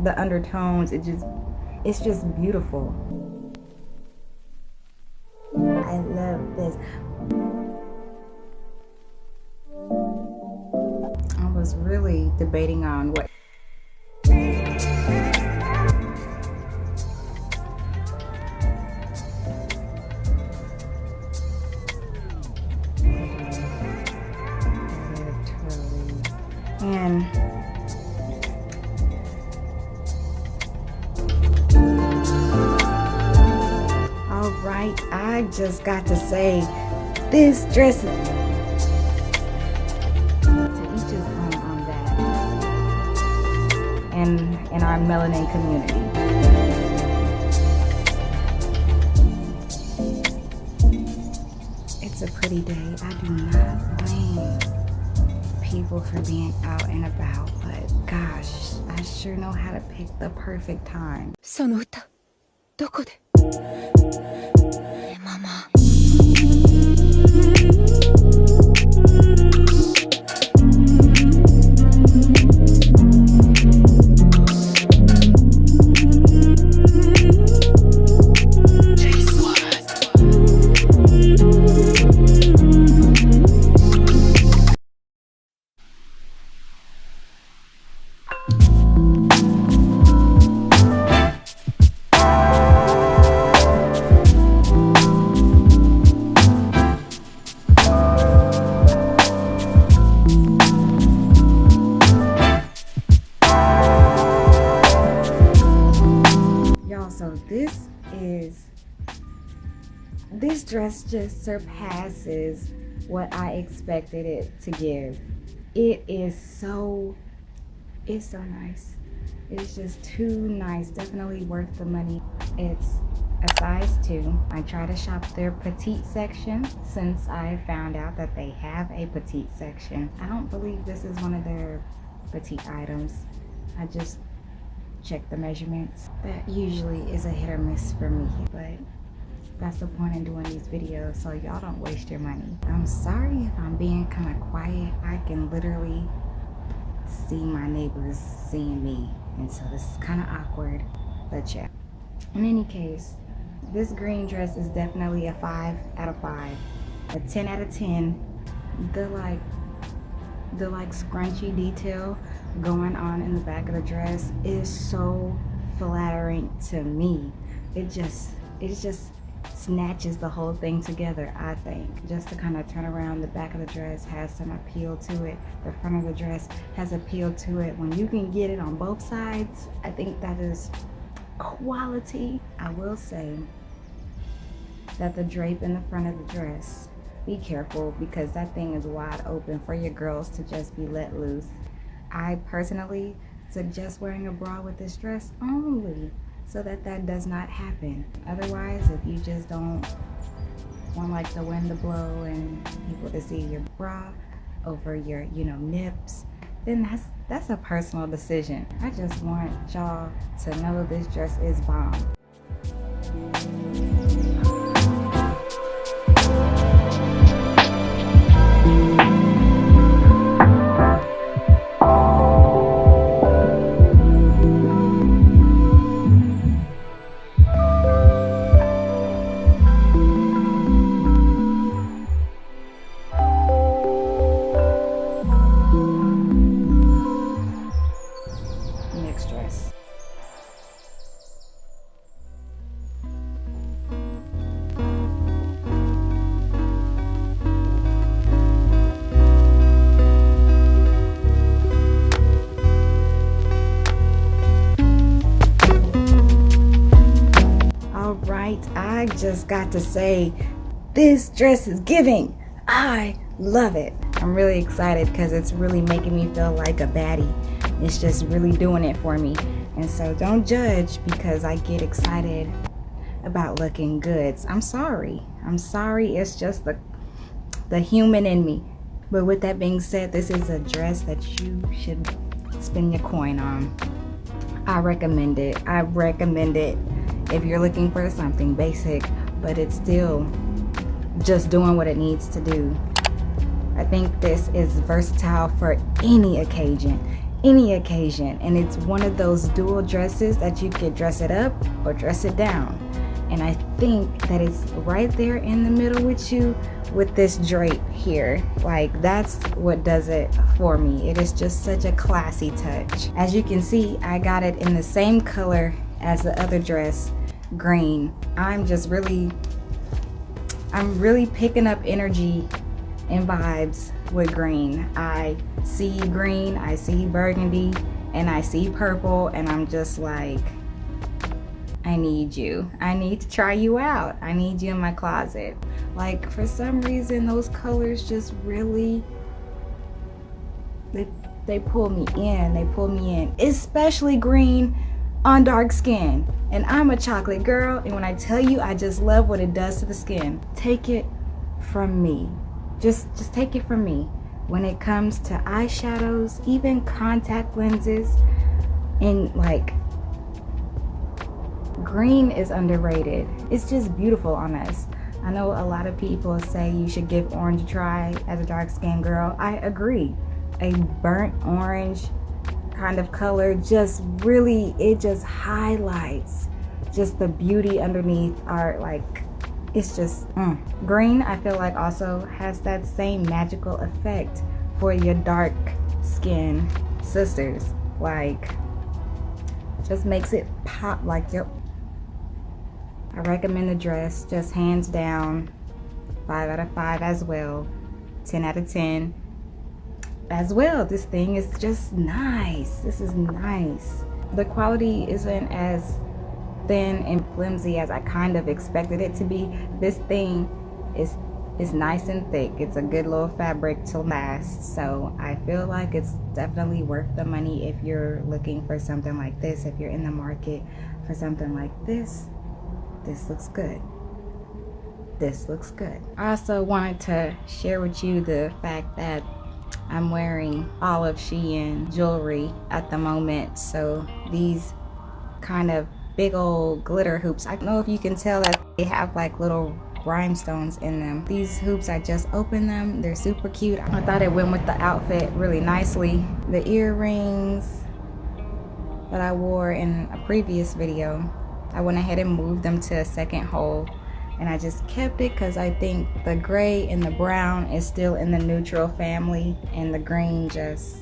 the undertones, it's just beautiful. I love this. I was really debating on what and all right, I just got to say, this dress to each his own on that, and in our melanin community. It's a pretty day. I do not blame people for being out and about, but gosh, I sure know how to pick the perfect time. その歌どこで？ねママ。So this dress just surpasses what I expected it to give. It's so nice. It's just too nice. Definitely worth the money. It's a size 2. I try to shop their petite section since I found out that they have a petite section. I don't believe this is one of their petite items. I just check the measurements. That usually is a hit or miss for me, but that's the point in doing these videos, so y'all don't waste your money. I'm sorry if I'm being kind of quiet. I can literally see my neighbors seeing me, and so this is kind of awkward, but yeah. In any case, this green dress is definitely a 5 out of 5, a 10 out of 10. The like scrunchy detail going on in the back of the dress is so flattering to me. It just snatches the whole thing together, I think. Just to kind of turn around, the back of the dress has some appeal to it. The front of the dress has appeal to it. When you can get it on both sides, I think that is quality. I will say that the drape in the front of the dress, be careful, because that thing is wide open for your girls to just be let loose. I personally suggest wearing a bra with this dress only so that does not happen. Otherwise, if you just don't want like the wind to blow and people to see your bra over your nips, then that's a personal decision. I just want y'all to know this dress is bomb. Next dress. All right, I just got to say, this dress is giving. I love it. I'm really excited because it's really making me feel like a baddie. It's just really doing it for me. And so don't judge because I get excited about looking good. I'm sorry. It's just the human in me. But with that being said, this is a dress that you should spend your coin on. I recommend it. If you're looking for something basic, but it's still just doing what it needs to do. I think this is versatile for any occasion. any occasion, and it's one of those dual dresses that you could dress it up or dress it down. And I think that it's right there in the middle with you with this drape here. Like, that's what does it for me. It is just such a classy touch. As you can see, I got it in the same color as the other dress, green. I'm really picking up energy and vibes with green. I see green, I see burgundy, and I see purple, and I'm just like, I need you. I need to try you out. I need you in my closet. Like, for some reason, those colors just really, they pull me in. They pull me in. Especially green on dark skin. And I'm a chocolate girl, and when I tell you, I just love what it does to the skin. Take it from me. Just take it from me. When it comes to eyeshadows, even contact lenses, and like, green is underrated. It's just beautiful on us. I know a lot of people say you should give orange a try as a dark skinned girl. I agree. A burnt orange kind of color just really, it just highlights just the beauty underneath our, like, it's just green. I feel like also has that same magical effect for your dark skin sisters. Like, just makes it pop. Like, yep, I recommend the dress, just hands down, 5 out of 5 as well, 10 out of 10 as well. This thing is just nice. This is nice. The quality isn't as thin and flimsy as I kind of expected it to be. This thing is nice and thick. It's a good little fabric to last. So I feel like it's definitely worth the money if you're looking for something like this. If you're in the market for something like this, this looks good. This looks good. I also wanted to share with you the fact that I'm wearing all of Shein jewelry at the moment. So these kind of big old glitter hoops, I don't know if you can tell that they have like little rhinestones in them. These hoops, I just opened them. They're super cute. I thought it went with the outfit really nicely. The earrings that I wore in a previous video, I went ahead and moved them to a second hole, and I just kept it because I think the gray and the brown is still in the neutral family, and the green just,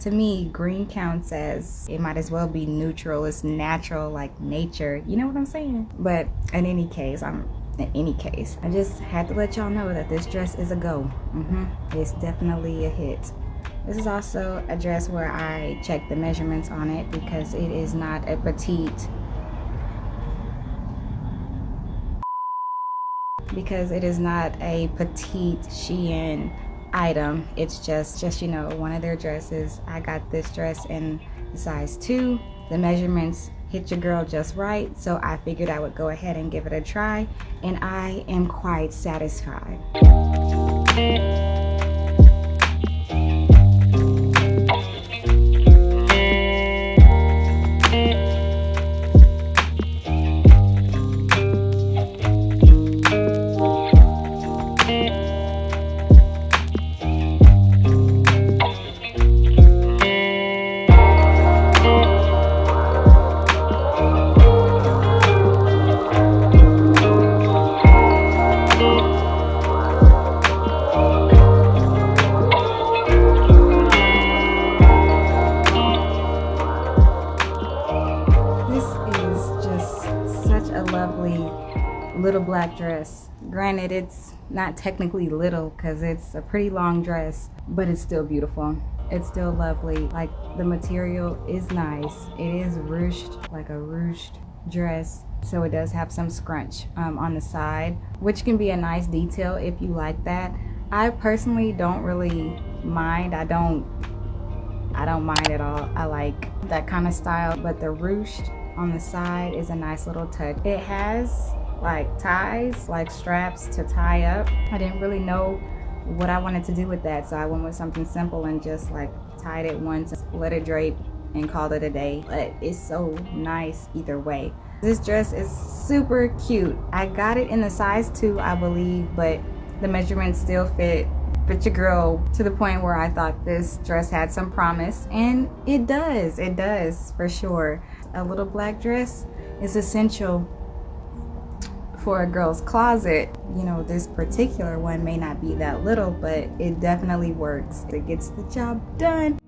to me, green counts as, it might as well be neutral. It's natural, like nature. You know what I'm saying? But in any case, I just had to let y'all know that this dress is a go. It's definitely a hit. This is also a dress where I checked the measurements on it because it is not a petite. Because it is not a petite Shein item. It's just, you know, one of their dresses. I got this dress in size 2. The measurements hit your girl just right, so I figured I would go ahead and give it a try, and I am quite satisfied. Little black dress. Granted, it's not technically little because it's a pretty long dress, but it's still beautiful. It's still lovely. Like, the material is nice. It is ruched, like a ruched dress, so it does have some scrunch on the side, which can be a nice detail if you like that. I personally don't really mind. I don't mind at all. I like that kind of style, but the ruched on the side is a nice little touch. It has like ties, like straps to tie up. I didn't really know what I wanted to do with that, so I went with something simple and just like tied it once, let it drape, and called it a day. But it's so nice either way. This dress is super cute. I got it in the size 2, I believe, but the measurements still fit fit your girl to the point where I thought this dress had some promise, and it does for sure. A little black dress is essential for a girl's closet. You know, this particular one may not be that little, but it definitely works. It gets the job done.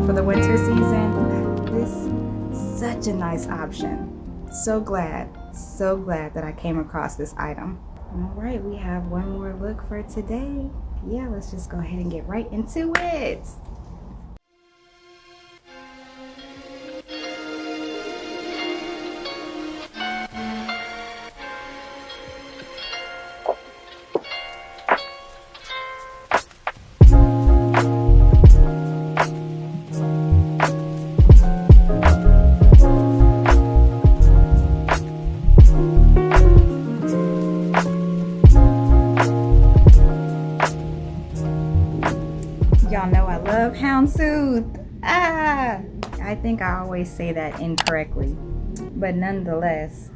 For the winter season, this is such a nice option. So glad that I came across this item. All right, we have one more look for today. Yeah, let's just go ahead and get right into it. Y'all know I love houndstooth. I think I always say that incorrectly, but nonetheless,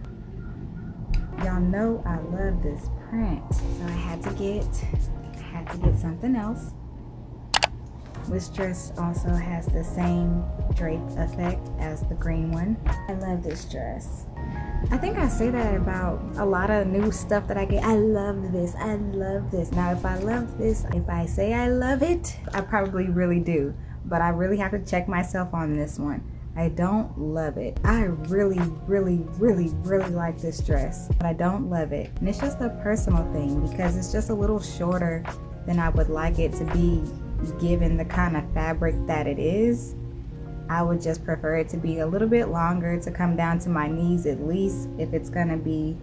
y'all know I love this print, so I had to get something else. This dress also has the same drape effect as the green one. I love this dress. I think I say that about a lot of new stuff that I get. I love this. I love this. Now, if I love this, if I say I love it, I probably really do. But I really have to check myself on this one. I don't love it. I really like this dress, but I don't love it. And it's just a personal thing because it's just a little shorter than I would like it to be, given the kind of fabric that it is. I would just prefer it to be a little bit longer, to come down to my knees at least, if it's gonna be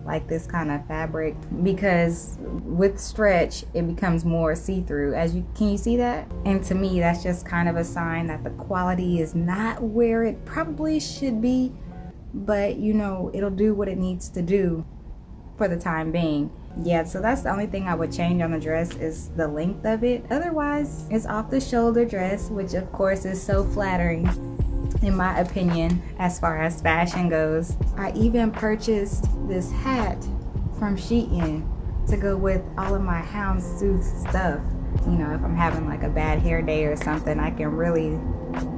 like this kind of fabric, because with stretch it becomes more see-through. Can you see that? And to me, that's just kind of a sign that the quality is not where it probably should be, but you know, it'll do what it needs to do for the time being. Yeah, so that's the only thing I would change on the dress, is the length of it. Otherwise, it's off the shoulder dress, which of course is so flattering in my opinion as far as fashion goes. I even purchased this hat from Shein to go with all of my houndstooth stuff. You know, if I'm having like a bad hair day or something, I can really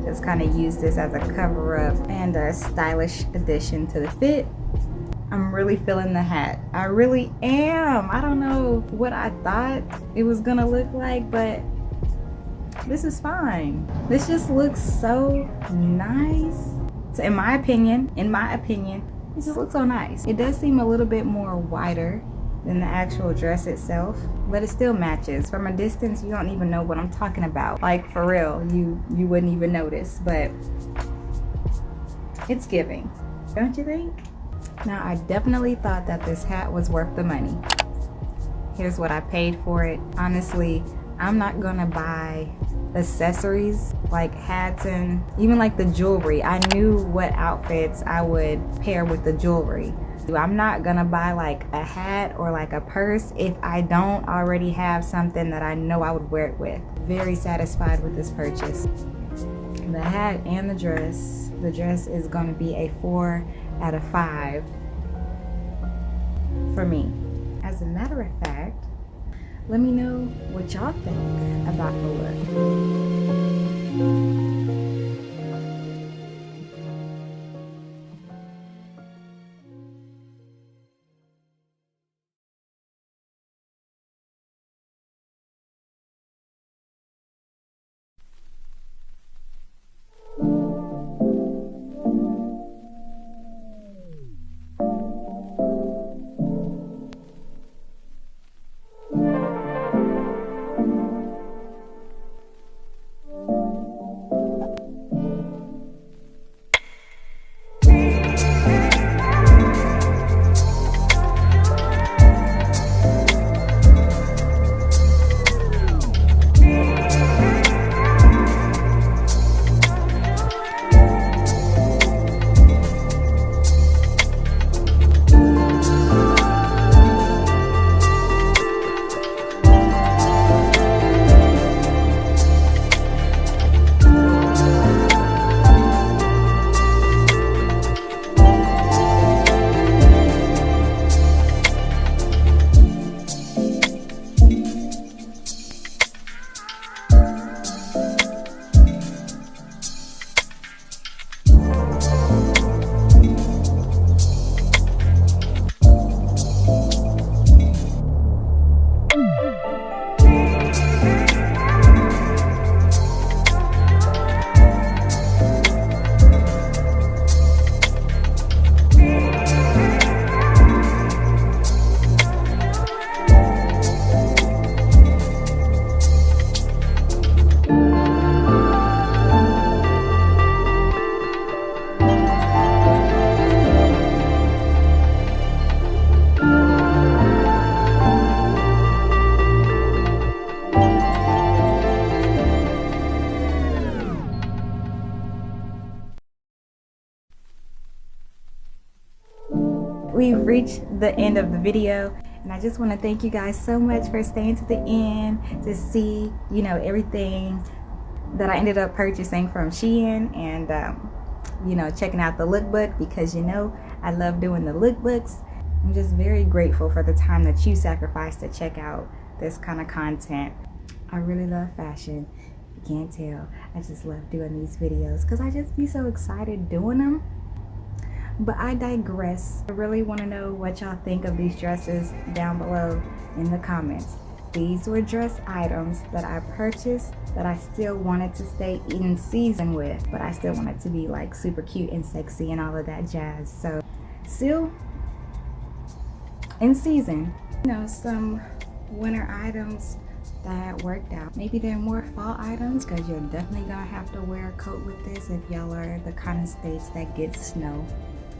just kind of use this as a cover up and a stylish addition to the fit. I'm really feeling the hat. I really am. I don't know what I thought it was gonna look like, but this is fine. This just looks so nice. So in my opinion, it just looks so nice. It does seem a little bit more wider than the actual dress itself, but it still matches. From a distance, you don't even know what I'm talking about. Like, for real, you wouldn't even notice, but it's giving, don't you think? Now, I definitely thought that this hat was worth the money. Here's what I paid for it. Honestly, I'm not gonna buy accessories like hats and even like the jewelry. I knew what outfits I would pair with the jewelry. I'm not gonna buy like a hat or like a purse if I don't already have something that I know I would wear it with. Very satisfied with this purchase. The hat and the dress. The dress is gonna be a 4 out of 5 for me. As a matter of fact, let me know what y'all think about the look. reached the end of the video, and I just want to thank you guys so much for staying to the end to see, you know, everything that I ended up purchasing from Shein, and you know, checking out the lookbook, because you know I love doing the lookbooks. I'm just very grateful for the time that you sacrificed to check out this kind of content. I really love fashion. You can't tell. I just love doing these videos because I just be so excited doing them. But I digress. I really want to know what y'all think of these dresses down below in the comments. These were dress items that I purchased that I still wanted to stay in season with, but I still wanted to be like super cute and sexy and all of that jazz. So still in season. You know, some winter items that worked out. Maybe they're more fall items, because you're definitely gonna have to wear a coat with this if y'all are the kind of states that get snow.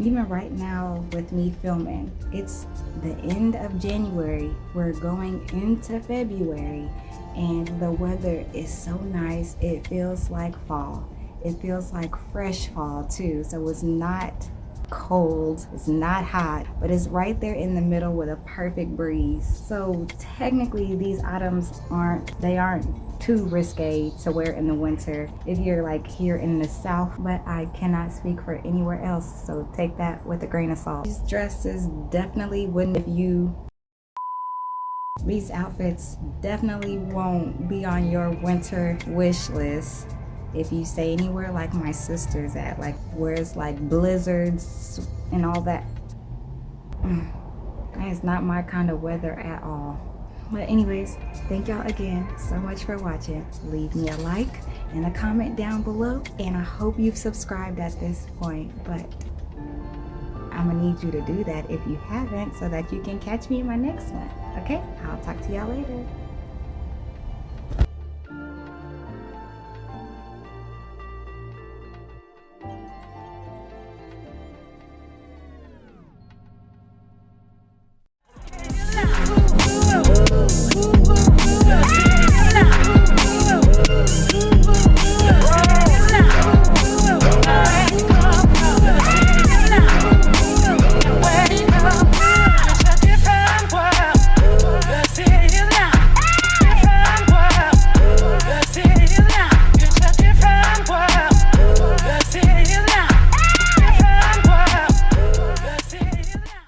Even right now with me filming, it's the end of January. We're going into February, and the weather is so nice. It feels like fall. It feels like fresh fall too. So it's not cold, it's not hot, but it's right there in the middle with a perfect breeze. So technically these items aren't too risque to wear in the winter if you're like here in the South, but I cannot speak for anywhere else, so take that with a grain of salt. These dresses definitely wouldn't, these outfits definitely won't be on your winter wish list if you stay anywhere like my sister's at, like where it's like blizzards and all that. That is not my kind of weather at all. But anyways, thank y'all again so much for watching. Leave me a like and a comment down below, and I hope you've subscribed at this point, but I'm gonna need you to do that if you haven't, so that you can catch me in my next one. Okay, I'll talk to y'all later.